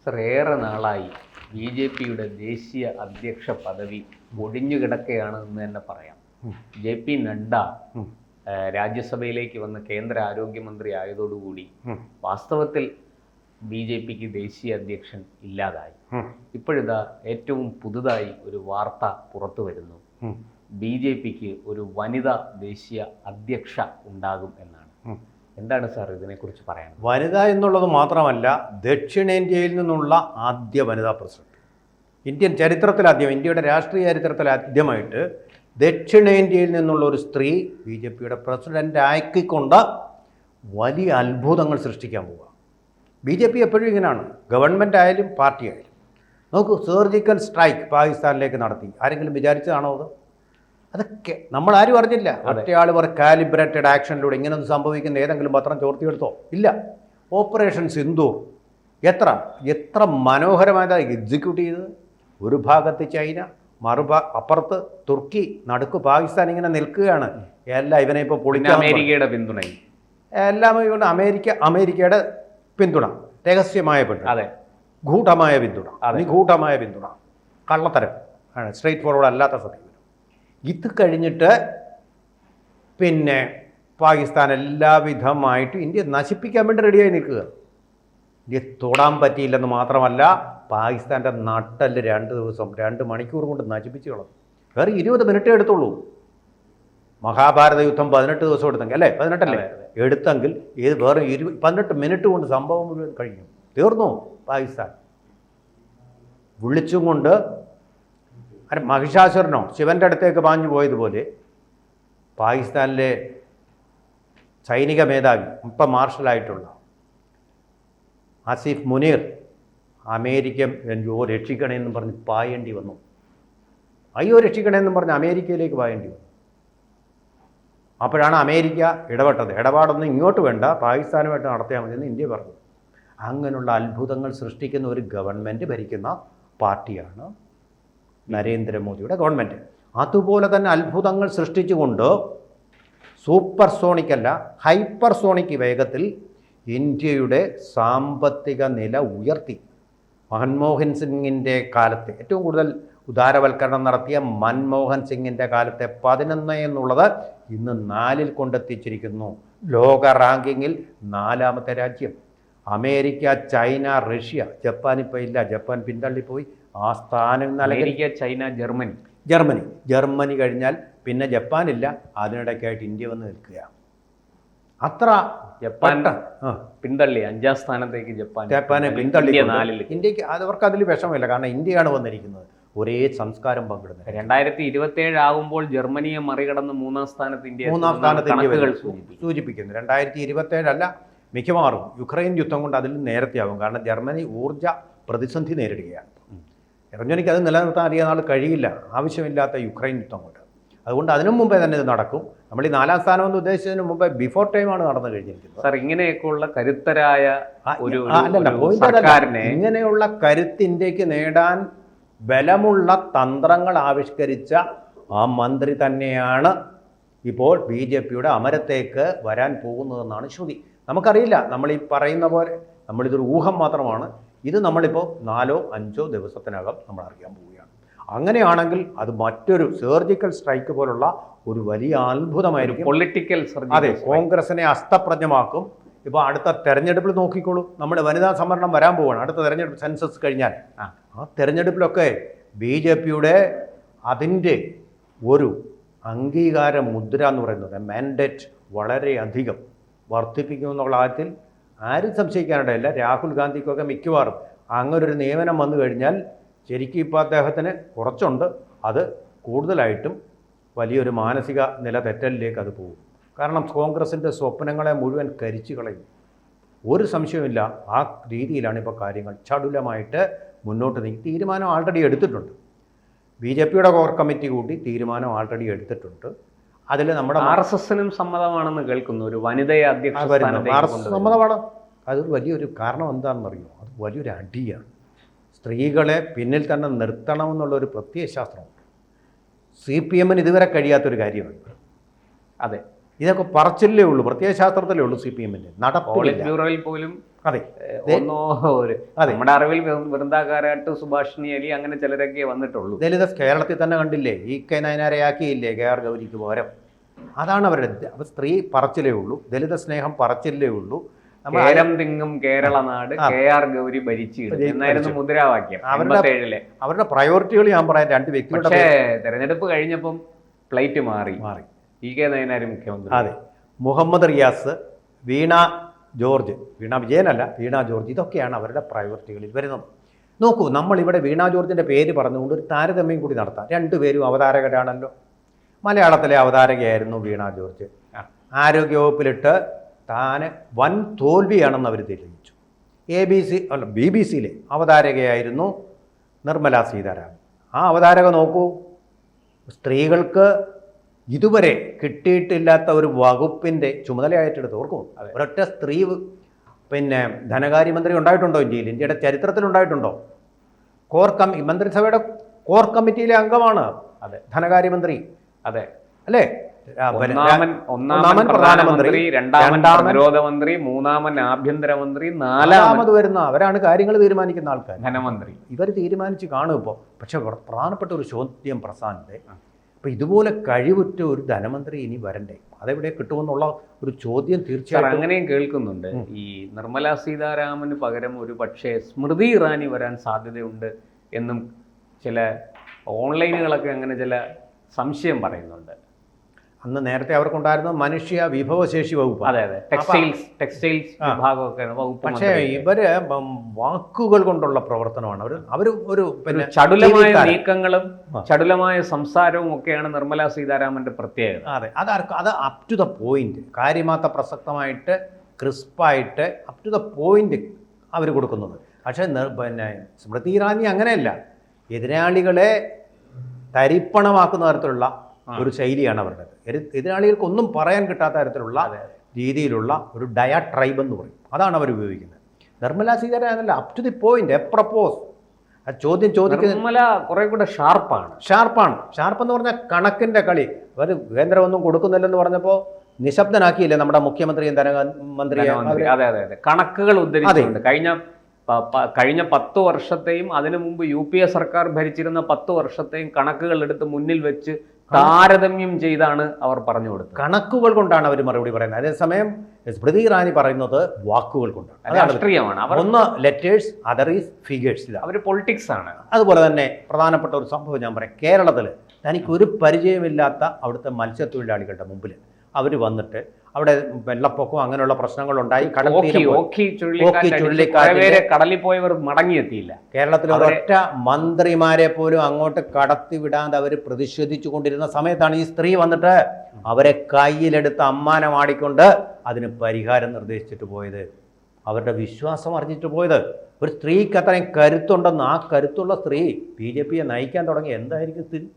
Sir, ഏറെ നാളായി BJP-യുടെ ദേശീയ അധ്യക്ഷ പദവി ഒഴിഞ്ഞുകിടക്കുകയാണ് എന്ന് തന്നെ പറയാം. JP നഡ്ഡ രാജ്യസഭയിലേക്ക് വന്ന് കേന്ദ്ര ആരോഗ്യമന്ത്രി ആയതോടുകൂടി വാസ്തവത്തിൽ BJP-ക്ക് ദേശീയ അധ്യക്ഷൻ ഇല്ലാതായി. ഇപ്പോഴിതാ ഏറ്റവും പുതുതായി ഒരു വാർത്ത പുറത്തു വരുന്നു. BJP-ക്ക് ഒരു വനിതാ ദേശീയ അധ്യക്ഷ ഉണ്ടാകും എന്നാണ്. എന്താണ് സാർ ഇതിനെക്കുറിച്ച് പറയാൻ? വനിത എന്നുള്ളത് മാത്രമല്ല, ദക്ഷിണേന്ത്യയിൽ നിന്നുള്ള ആദ്യ വനിതാ പ്രസിഡന്റ്. ഇന്ത്യൻ ചരിത്രത്തിലാദ്യം, ഇന്ത്യയുടെ രാഷ്ട്രീയ ചരിത്രത്തിലാദ്യമായിട്ട് ദക്ഷിണേന്ത്യയിൽ നിന്നുള്ള ഒരു സ്ത്രീ BJP-യുടെ പ്രസിഡന്റ് ആക്കിക്കൊണ്ട് വലിയ അത്ഭുതങ്ങൾ സൃഷ്ടിക്കാൻ പോവുക. BJP എപ്പോഴും ഇങ്ങനെയാണ്, ഗവൺമെൻറ് ആയാലും പാർട്ടി ആയാലും. നോക്കൂ, സർജിക്കൽ സ്ട്രൈക്ക് പാകിസ്ഥാനിലേക്ക് നടത്തി. ആരെങ്കിലും വിചാരിച്ചതാണോ അത്? അതൊക്കെ നമ്മളാരും അറിഞ്ഞില്ല. ഒറ്റയാൾ കാലിബ്രേറ്റഡ് ആക്ഷനിലൂടെ ഇങ്ങനൊന്നും സംഭവിക്കുന്ന ഏതെങ്കിലും പത്രം ചോർത്തിയെടുത്തോ? ഇല്ല. ഓപ്പറേഷൻ സിന്ദൂർ എത്ര മനോഹരമായതാണ് എക്സിക്യൂട്ട് ചെയ്തത്. ഒരു ഭാഗത്ത് ചൈന, അപ്പുറത്ത് തുർക്കി, നടുക്ക് പാകിസ്ഥാൻ ഇങ്ങനെ നിൽക്കുകയാണ്. എല്ലാം ഇവനെ ഇപ്പോൾ പൊളിക്കാൻ അമേരിക്കയുടെ പിന്തുണയും എല്ലാം കൊണ്ട് അമേരിക്കയുടെ പിന്തുണ, രഹസ്യമായ പിന്തുണ, ഗൂഢമായ പിന്തുണ, നിഗൂഢമായ പിന്തുണ, കള്ളത്തരം ആണ്, സ്ട്രെയിറ്റ് ഫോർവേഡ് അല്ലാത്ത സമീപനം. ഇത് കഴിഞ്ഞിട്ട് പിന്നെ പാകിസ്ഥാൻ എല്ലാവിധമായിട്ട് ഇന്ത്യ നശിപ്പിക്കാൻ വേണ്ടി റെഡിയായി നിൽക്കുക. ഇന്ത്യ തൊടാൻ പറ്റിയില്ലെന്ന് മാത്രമല്ല, പാകിസ്ഥാൻ്റെ നട്ടല് 2 മണിക്കൂർ കൊണ്ട് നശിപ്പിച്ച് കളഞ്ഞു. വേറെ 20 മിനിറ്റേ എടുത്തുള്ളൂ. മഹാഭാരത യുദ്ധം 18 ദിവസം എടുത്തെങ്കിൽ, അല്ലേ? 18 എടുത്തെങ്കിൽ വേറെ 18 മിനിറ്റ് കൊണ്ട് സംഭവം മുഴുവൻ കഴിഞ്ഞു, തീർന്നു. പാകിസ്ഥാൻ വിളിച്ചും കൊണ്ട് മഹിഷാസുരനോ ശിവൻ്റെ അടുത്തേക്ക് പാഞ്ഞു പോയതുപോലെ പാകിസ്ഥാനിലെ സൈനിക മേധാവി, ഇപ്പം മാർഷലായിട്ടുള്ള ആസിഫ് മുനീർ, അമേരിക്ക രക്ഷിക്കണമെന്നും പറഞ്ഞ് പായേണ്ടി വന്നു. രക്ഷിക്കണമെന്നും പറഞ്ഞ് അമേരിക്കയിലേക്ക് പായേണ്ടി വന്നു. അപ്പോഴാണ് അമേരിക്ക ഇടപെട്ടത്. ഇടപാടൊന്നും ഇങ്ങോട്ട് വേണ്ട, പാകിസ്ഥാനുമായിട്ട് നടത്തിയാൽ മതിയെന്ന് ഇന്ത്യ പറഞ്ഞു. അങ്ങനെയുള്ള അത്ഭുതങ്ങൾ സൃഷ്ടിക്കുന്ന ഒരു ഗവൺമെൻറ് ഭരിക്കുന്ന പാർട്ടിയാണ് നരേന്ദ്രമോദിയുടെ ഗവൺമെൻറ്. അതുപോലെ തന്നെ അത്ഭുതങ്ങൾ സൃഷ്ടിച്ചുകൊണ്ട് സൂപ്പർ സോണിക് അല്ല, ഹൈപ്പർ സോണിക് വേഗത്തിൽ ഇന്ത്യയുടെ സാമ്പത്തിക നില ഉയർത്തി. മൻമോഹൻ സിംഗിൻ്റെ കാലത്തെ ഏറ്റവും കൂടുതൽ ഉദാരവൽക്കരണം നടത്തിയ മൻമോഹൻ സിംഗിൻ്റെ കാലത്തെ 11 എന്നുള്ളത് ഇന്ന് 4-ൽ കൊണ്ടെത്തിച്ചിരിക്കുന്നു. ലോക റാങ്കിങ്ങിൽ 4-ാമത്തെ രാജ്യം. അമേരിക്ക, ചൈന, റഷ്യ, ജപ്പാൻ ഇപ്പോൾ ഇല്ല, ജപ്പാൻ പിന്തള്ളിപ്പോയി. ആ സ്ഥാനം അമേരിക്ക, ചൈന, ജർമ്മനി കഴിഞ്ഞാൽ പിന്നെ ജപ്പാനില്ല. അതിനിടയ്ക്കായിട്ട് ഇന്ത്യ വന്ന് നിൽക്കുക. അത്ര ജപ്പാൻ പിന്തള്ളി 5-ാം സ്ഥാനത്തേക്ക് ജപ്പാനെ പിന്തള്ളി 4-ൽ. ഇന്ത്യക്ക് അവർക്ക് അതിൽ വിഷമമില്ല, കാരണം ഇന്ത്യയാണ് വന്നിരിക്കുന്നത്, ഒരേ സംസ്കാരം പങ്കിടുന്നത്. 2027 ആകുമ്പോൾ ജർമ്മനിയെ മറികടന്ന് 3-ാം സ്ഥാനത്ത് ഇന്ത്യ സൂചിപ്പിക്കുന്നു. 2027 അല്ല, മിക്കവാറും യുക്രൈൻ യുദ്ധം കൊണ്ട് അതിൽ നേരത്തെ ആകും. കാരണം ജർമ്മനി ഊർജ്ജ പ്രതിസന്ധി നേരിടുകയാണ്. ജർമ്മനിക്ക് അത് നിലനിർത്താൻ അധികം നാൾ കഴിയില്ല, ആവശ്യമില്ലാത്ത യുക്രൈൻ യുദ്ധം കൊണ്ട്. അതുകൊണ്ട് അതിനു മുമ്പേ തന്നെ ഇത് നടക്കും. നമ്മൾ ഈ 4-ാം സ്ഥാനം എന്ന് ഉദ്ദേശിച്ചതിന് മുമ്പേ ബിഫോർ ടൈമാണ് നടന്നു കഴിഞ്ഞിരിക്കുന്നത്. സാർ, ഇങ്ങനെയൊക്കെയുള്ള കരുത്തരായ ഇങ്ങനെയുള്ള കരുത്ത് ഇന്ത്യക്ക് നേടാൻ ബലമുള്ള തന്ത്രങ്ങൾ ആവിഷ്കരിച്ച ആ മന്ത്രി തന്നെയാണ് ഇപ്പോൾ BJP-യുടെ അമരത്തേക്ക് വരാൻ പോകുന്നതെന്നാണ് ശ്രുതി. നമുക്കറിയില്ല, നമ്മൾ ഈ പറയുന്ന പോലെ നമ്മളിതൊരു ഊഹം മാത്രമാണ്. ഇത് നമ്മളിപ്പോൾ 4-5 ദിവസത്തിനകം നമ്മൾ അറിയാൻ പോവുകയാണ്. അങ്ങനെയാണെങ്കിൽ അത് മറ്റൊരു സർജിക്കൽ സ്ട്രൈക്ക് പോലുള്ള ഒരു വലിയ അത്ഭുതമായിരിക്കും. പൊളിറ്റിക്കൽ അതെ, കോൺഗ്രസിനെ അസ്തപ്രജ്ഞമാക്കും. ഇപ്പോൾ അടുത്ത തെരഞ്ഞെടുപ്പിൽ നോക്കിക്കോളൂ, നമ്മുടെ വനിതാ സംവരണം വരാൻ പോവുകയാണ്. അടുത്ത തെരഞ്ഞെടുപ്പ് സെൻസസ് കഴിഞ്ഞാൽ ആ തെരഞ്ഞെടുപ്പിലൊക്കെ BJP-യുടെ അതിൻ്റെ ഒരു അംഗീകാര മുദ്ര എന്ന് പറയുന്നത് മാൻഡേറ്റ് വളരെയധികം വർദ്ധിപ്പിക്കുമെന്നുള്ള കാര്യത്തിൽ ആരും സംശയിക്കാനിടയില്ല. രാഹുൽ ഗാന്ധിക്കൊക്കെ മിക്കവാറും അങ്ങനൊരു നിയമനം വന്നു കഴിഞ്ഞാൽ ശരിക്കും ഇപ്പോൾ അദ്ദേഹത്തിന് കുറച്ചുണ്ട്, അത് കൂടുതലായിട്ടും വലിയൊരു മാനസിക നില തെറ്റലിലേക്ക് അത് പോകും. കാരണം കോൺഗ്രസിൻ്റെ സ്വപ്നങ്ങളെ മുഴുവൻ കരിച്ചു കളയും. ഒരു സംശയമില്ല, ആ രീതിയിലാണ് ഇപ്പോൾ കാര്യങ്ങൾ ചടുലമായിട്ട് മുന്നോട്ട് നീങ്ങി. തീരുമാനം ആൾറെഡി എടുത്തിട്ടുണ്ട്. BJP-യുടെ കോർ കമ്മിറ്റി കൂടി തീരുമാനം ആൾറെഡി എടുത്തിട്ടുണ്ട്. അതിൽ നമ്മുടെ RSSനും സമ്മതമാണെന്ന് കേൾക്കുന്നു, ഒരു വനിതയെ അധ്യക്ഷ സമ്മതമാണ്. അതൊരു വലിയൊരു കാരണം എന്താണെന്നറിയുമോ? അത് വലിയൊരു അടിയാണ്. സ്ത്രീകളെ പിന്നിൽ തന്നെ നിർത്തണമെന്നുള്ളൊരു പ്രത്യയശാസ്ത്രമുണ്ട്. CPM-ന് ഇതുവരെ കഴിയാത്തൊരു കാര്യമാണ്. അതെ, ഇതൊക്കെ പറച്ചില്ലേ ഉള്ളൂ, പ്രത്യയശാസ്ത്രത്തിലേ ഉള്ളൂ. CPM-ന്റെ നടപ്പില്ല. ബ്യൂറോയിൽ പോലും അതെ ഒന്നോ ഒരു നമ്മുടെ അറിവിൽ വൃന്ദാകാരാട്ട്, സുഭാഷിണി അലി, അങ്ങനെ ചിലരൊക്കെ വന്നിട്ടുള്ളൂ. ദലിത കേരളത്തിൽ തന്നെ കണ്ടില്ലേ, EK നയനാരെയാക്കിയില്ലേ KR ഗൗരിക്ക് പകരം. അതാണ് അവരുടെ സ്ത്രീ പറച്ചിലേ ഉള്ളൂ, ദലിത സ്നേഹം പറച്ചിലേ ഉള്ളൂ. കേരം തിങ്ങും കേരള നാട്, KR ഗൗരി ഭരിച്ചിടും എന്നായിരുന്നു മുദ്രാവാക്യം. അവരുടെ പ്രയോറിറ്റികൾ ഞാൻ പറയാം. രണ്ട് വ്യക്തികളുടെ. പക്ഷേ തെരഞ്ഞെടുപ്പ് കഴിഞ്ഞപ്പം പ്ലേറ്റ് മാറി. EK നയനാർ മുഖ്യമന്ത്രി. അതെ, മുഹമ്മദ് റിയാസ്, വീണ ജോർജ്, വീണ വിജയനല്ല, വീണ ജോർജ്, ഇതൊക്കെയാണ് അവരുടെ പ്രയോറിറ്റികളിൽ വരുന്നത്. നോക്കൂ, നമ്മളിവിടെ വീണ ജോർജിൻ്റെ പേര് പറഞ്ഞുകൊണ്ട് ഒരു താരതമ്യം കൂടി നടത്താം. രണ്ടുപേരും അവതാരകരാണല്ലോ. മലയാളത്തിലെ അവതാരകയായിരുന്നു വീണ ജോർജ്. ആരോഗ്യവകുപ്പിലിട്ട് താൻ വൻ തോൽവിയാണെന്ന് അവർ തെളിയിച്ചു. BBC അവതാരകയായിരുന്നു നിർമ്മല സീതാരാമൻ. ആ അവതാരക നോക്കൂ, സ്ത്രീകൾക്ക് ഇതുവരെ കിട്ടിയിട്ടില്ലാത്ത ഒരു വകുപ്പിൻ്റെ ചുമതലയായിട്ടെടുത്ത് ഓർക്കും. ഒരൊറ്റ സ്ത്രീ പിന്നെ ധനകാര്യമന്ത്രി ഉണ്ടായിട്ടുണ്ടോ ഇന്ത്യയിൽ? ഇന്ത്യയുടെ ചരിത്രത്തിലുണ്ടായിട്ടുണ്ടോ? മന്ത്രിസഭയുടെ കോർ കമ്മിറ്റിയിലെ അംഗമാണ് ധനകാര്യമന്ത്രി. അതെ അല്ലേ? ഒന്നാമൻ പ്രധാനമന്ത്രി, രണ്ടാമൻ പ്രതിരോധ മന്ത്രി, മൂന്നാമൻ ആഭ്യന്തരമന്ത്രി, നാലാമത് വരുന്ന അവരാണ് കാര്യങ്ങൾ തീരുമാനിക്കുന്ന ആൾക്കാർ, ധനമന്ത്രി. ഇവർ തീരുമാനിച്ച് കാണും ഇപ്പോൾ. പക്ഷെ പ്രധാനപ്പെട്ട ഒരു ചോദ്യം പ്രസാദിന്റെ, അപ്പോൾ ഇതുപോലെ കഴിവുറ്റ ഒരു ധനമന്ത്രി ഇനി വരണ്ടേ? അതെവിടെ കിട്ടുമെന്നുള്ള ഒരു ചോദ്യം തീർച്ചയായും അങ്ങനെയും കേൾക്കുന്നുണ്ട്. ഈ നിർമ്മല സീതാരാമന് പകരം ഒരു പക്ഷേ സ്മൃതി ഇറാനി വരാൻ സാധ്യതയുണ്ട് എന്നും ചില ഓൺലൈനുകളൊക്കെ അങ്ങനെ ചില സംശയം പറയുന്നുണ്ട്. അന്ന് നേരത്തെ അവർക്കുണ്ടായിരുന്ന മനുഷ്യ വിഭവശേഷി വകുപ്പ്. അതെ അതെ, ടെക്സ്റ്റൈൽസ് വിഭാഗമൊക്കെ വകുപ്പ്. പക്ഷേ ഇവര് വാക്കുകൾ കൊണ്ടുള്ള പ്രവർത്തനമാണ്. അവർ ഒരു പിന്നെ ചടുലമായ നീക്കങ്ങളും ചടുലമായ സംസാരവും ഒക്കെയാണ് നിർമ്മല സീതാരാമന്റെ പ്രത്യേകത. അതെ, അത് അപ് ടു ദ പോയിന്റ്, കാര്യമാത്ര പ്രസക്തമായിട്ട് ക്രിസ്പായിട്ട് അപ് ടു ദ പോയിന്റ് അവർ കൊടുക്കുന്നത്. പക്ഷേ പിന്നെ സ്മൃതി ഇറാനി അങ്ങനെയല്ല, എതിരാളികളെ തരിപ്പണമാക്കുന്ന തരത്തിലുള്ള ഒരു ശൈലിയാണ് അവരുടെ. എതിരാളികൾക്കൊന്നും പറയാൻ കിട്ടാത്ത തരത്തിലുള്ള രീതിയിലുള്ള ഒരു ഡയാട്രൈബ് എന്ന് പറയും, അതാണ് അവർ ഉപയോഗിക്കുന്നത്. Nirmala Sitharaman up to the point, apropos. ആ ചോദ്യം ചോദിക്കുന്നത് നിർമ്മല കുറെ കൂടെ ഷാർപ്പ് എന്ന് പറഞ്ഞാൽ കണക്കിന്റെ കളി. അവർ കേന്ദ്രമൊന്നും കൊടുക്കുന്നില്ലെന്ന് പറഞ്ഞപ്പോൾ നിശബ്ദനാക്കിയില്ലേ നമ്മുടെ മുഖ്യമന്ത്രിയും ധനമന്ത്രിയും. അതെ അതെ അതെ, കണക്കുകൾ ഉദ്ധരിച്ചിട്ടുണ്ട്. കഴിഞ്ഞ 10 വർഷത്തെയും അതിനു മുമ്പ് UPA സർക്കാർ ഭരിച്ചിരുന്ന 10 വർഷത്തെയും കണക്കുകൾ എടുത്ത് മുന്നിൽ വെച്ച് താരതമ്യം ചെയ്താണ് അവർ പറഞ്ഞു കൊടുത്തത്. കണക്കുകൾ കൊണ്ടാണ് അവർ മറുപടി പറയുന്നത്. അതേസമയം സ്മൃതി ഇറാനി പറയുന്നത് വാക്കുകൾ കൊണ്ടാണ്. രാഷ്ട്രീയമാണ്. ഒന്ന് ലെറ്റേഴ്സ്, അതർ ഈസ് ഫിഗേഴ്സ്. അവർ പൊളിറ്റിക്സ് ആണ്. അതുപോലെ തന്നെ പ്രധാനപ്പെട്ട ഒരു സംഭവം ഞാൻ പറയാം. കേരളത്തിൽ തനിക്കൊരു പരിചയമില്ലാത്ത അവിടുത്തെ മത്സ്യത്തൊഴിലാളികളുടെ മുമ്പിൽ അവർ വന്നിട്ട് അവിടെ വെള്ളപ്പൊക്കം അങ്ങനെയുള്ള പ്രശ്നങ്ങളുണ്ടായി, കടലിൽ പോയവർ മടങ്ങിയെത്തിയില്ല. കേരളത്തിലെ ഒരൊറ്റ മന്ത്രിമാരെ പോലും അങ്ങോട്ട് കടത്തിവിടാതെ അവർ പ്രതിഷേധിച്ചു കൊണ്ടിരുന്ന സമയത്താണ് ഈ സ്ത്രീ വന്നിട്ട് അവരെ കയ്യിലെടുത്ത് അമ്മാനമാടിക്കൊണ്ട് അതിന് പരിഹാരം നിർദ്ദേശിച്ചിട്ട് പോയത്. അവരുടെ വിശ്വാസം അറിഞ്ഞിട്ട് പോയത്. ഒരു സ്ത്രീക്ക് അത്രയും കരുത്തുണ്ടെന്ന്, ആ കരുത്തുള്ള സ്ത്രീ BJPയെ നയിക്കാൻ തുടങ്ങി. എന്തായിരിക്കും സ്ഥിതി?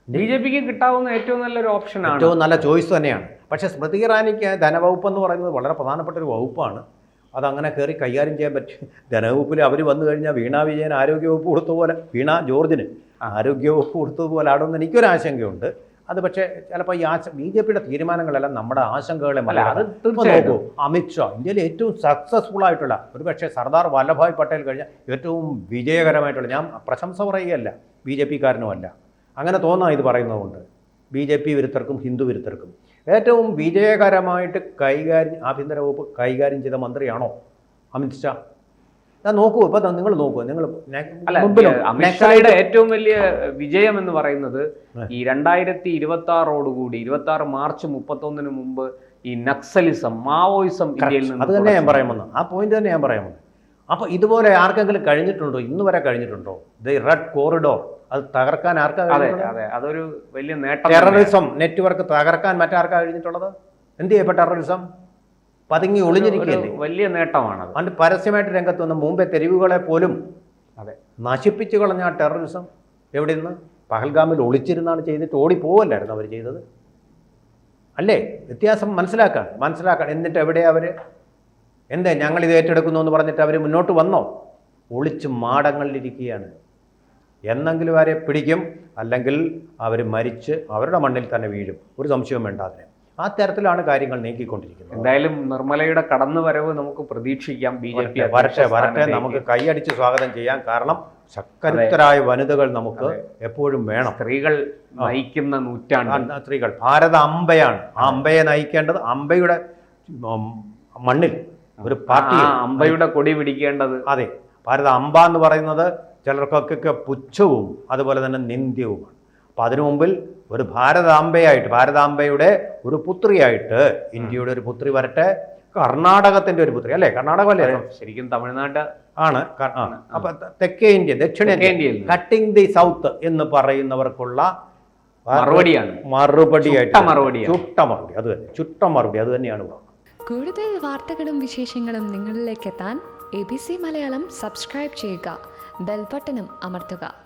BJPക്ക് കിട്ടാവുന്ന ഏറ്റവും നല്ലൊരു ഓപ്ഷനാണ്, ഏറ്റവും നല്ല ചോയ്സ് തന്നെയാണ്. പക്ഷേ സ്മൃതി ഇറാനിക്ക് ധനവകുപ്പ് എന്ന് പറയുന്നത് വളരെ പ്രധാനപ്പെട്ട ഒരു വകുപ്പാണ്. അതങ്ങനെ കയറി കൈകാര്യം ചെയ്യാൻ പറ്റും. ധനവകുപ്പിൽ അവർ വന്നു കഴിഞ്ഞാൽ വീണ വിജയൻ ആരോഗ്യവകുപ്പ് കൊടുത്തതുപോലെ, വീണ ജോർജിന് ആരോഗ്യവകുപ്പ് കൊടുത്തതുപോലെ ആടുമെന്ന് എനിക്കൊരാശങ്കയുണ്ട്. അത് പക്ഷേ ചിലപ്പോൾ ഈ BJPയുടെ തീരുമാനങ്ങളെല്ലാം നമ്മുടെ ആശങ്കകളെ നോക്കൂ. അമിത്ഷാ ഇന്ത്യയിലെ ഏറ്റവും സക്സസ്ഫുൾ ആയിട്ടുള്ള, ഒരു പക്ഷേ സർദാർ വല്ലഭായ് പട്ടേൽ കഴിഞ്ഞാൽ ഏറ്റവും വിജയകരമായിട്ടുള്ള, ഞാൻ പ്രശംസ പറയുകയല്ല, BJPക്കാരനുമല്ല, അങ്ങനെ തോന്നാം ഇത് പറയുന്നതുകൊണ്ട്, BJP വിരുദ്ധർക്കും ഹിന്ദു വിരുദ്ധർക്കും ഏറ്റവും വിജയകരമായിട്ട് ആഭ്യന്തര വകുപ്പ് കൈകാര്യം ചെയ്ത മന്ത്രിയാണോ അമിത്ഷാ? നോക്കൂ, ഇപ്പൊ നിങ്ങൾ നോക്കൂ, നിങ്ങൾ അമിത്ഷായുടെ ഏറ്റവും വലിയ വിജയം എന്ന് പറയുന്നത് ഈ 2026 26 മാർച്ച് 31 മുമ്പ് ഈ നക്സലിസം, മാവോയിസം ഇന്ത്യയിൽ നിന്ന്, അത് തന്നെ ഞാൻ പറയാൻ വന്നു, ആ പോയിന്റ് തന്നെ ഞാൻ പറയാൻ വന്നു. അപ്പോൾ ഇതുപോലെ ആർക്കെങ്കിലും കഴിഞ്ഞിട്ടുണ്ടോ? ഇന്ന് വരെ കഴിഞ്ഞിട്ടുണ്ടോ? ദി റെഡ് കോറിഡോർ അത് തകർക്കാൻ ആർക്കാ? അതൊരു വലിയ നേട്ടം. ടെററിസം നെറ്റ്വർക്ക് തകർക്കാൻ മറ്റാർക്കാ കഴിഞ്ഞിട്ടുള്ളത്? എന്ത് ചെയ്യപ്പെട്ട ടെററിസം പതുങ്ങി ഒളിഞ്ഞിരിക്കുകയല്ലേ, വലിയ നേട്ടമാണ്. അതുകൊണ്ട് പരസ്യമായിട്ട് രംഗത്ത് വന്ന മുമ്പേ തെരുവുകളെ പോലും നശിപ്പിച്ചു കളഞ്ഞ ആ ടെററിസം എവിടെ നിന്ന്? പഹൽഗാമിൽ ഒളിച്ചിരുന്നാണ് ചെയ്തിട്ട് ഓടിപ്പോവല്ലായിരുന്നു അവർ ചെയ്തത് അല്ലേ? വ്യത്യാസം മനസ്സിലാക്കാൻ. എന്നിട്ട് എവിടെയാ അവർ? എന്താ ഞങ്ങളിത് ഏറ്റെടുക്കുന്നു എന്ന് പറഞ്ഞിട്ട് അവർ മുന്നോട്ട് വന്നോ? ഒളിച്ച് മാടങ്ങളിലിരിക്കുകയാണ്. എന്നെങ്കിലും അവരെ പിടിക്കും, അല്ലെങ്കിൽ അവർ മരിച്ച് അവരുടെ മണ്ണിൽ തന്നെ വീഴും, ഒരു സംശയവും വേണ്ട. അതിന് ആ തരത്തിലാണ് കാര്യങ്ങൾ നീക്കിക്കൊണ്ടിരിക്കുന്നത്. എന്തായാലും നിർമ്മലയുടെ കടന്നുവരവ് നമുക്ക് പ്രതീക്ഷിക്കാം. BJP വരട്ടെ നമുക്ക് കൈയടിച്ച് സ്വാഗതം ചെയ്യാം. കാരണം ശക്തരായ വനിതകൾ നമുക്ക് എപ്പോഴും വേണം. സ്ത്രീകൾ നയിക്കുന്ന നൂറ്റാണ്ട്. സ്ത്രീകൾ ഭാരത അമ്പയാണ്. ആ അമ്പയെ നയിക്കേണ്ടത് അമ്പയുടെ മണ്ണിൽ ഒരു പാർട്ടി അമ്പയുടെ കൊടി പിടിക്കേണ്ടത്. അതെ, ഭാരത അമ്പ എന്ന് പറയുന്നത് ചിലർക്കൊക്കെ പുച്ഛവും അതുപോലെ തന്നെ നിന്ദ്യവുമാണ്. അപ്പം അതിനു മുമ്പിൽ ഒരു ഭാരതാംബയുടെ ഒരു പുത്രിയായിട്ട് ഇന്ത്യയുടെ ഒരു പുത്രി വരട്ടെ. കർണാടകത്തിന്റെ ഒരു പുത്രി അല്ലേ? കർണാടകമല്ലേ? ശരിക്കും തമിഴ്നാട് ആണ്. അപ്പൊ തെക്കേ ഇന്ത്യ, ദക്ഷിണേന്ത്യയിൽ കട്ടിംഗ് ദി സൗത്ത് എന്ന് പറയുന്നവർക്കുള്ള മറുപടിയായിട്ട് ചുട്ട മറുപടി അത് തന്നെയാണ്. കൂടുതൽ വാർത്തകളും വിശേഷങ്ങളും നിങ്ങളിലേക്ക് എത്താൻ ABC മലയാളം സബ്സ്ക്രൈബ് ചെയ്യുക, ബെൽ ബട്ടണും അമർത്തുക.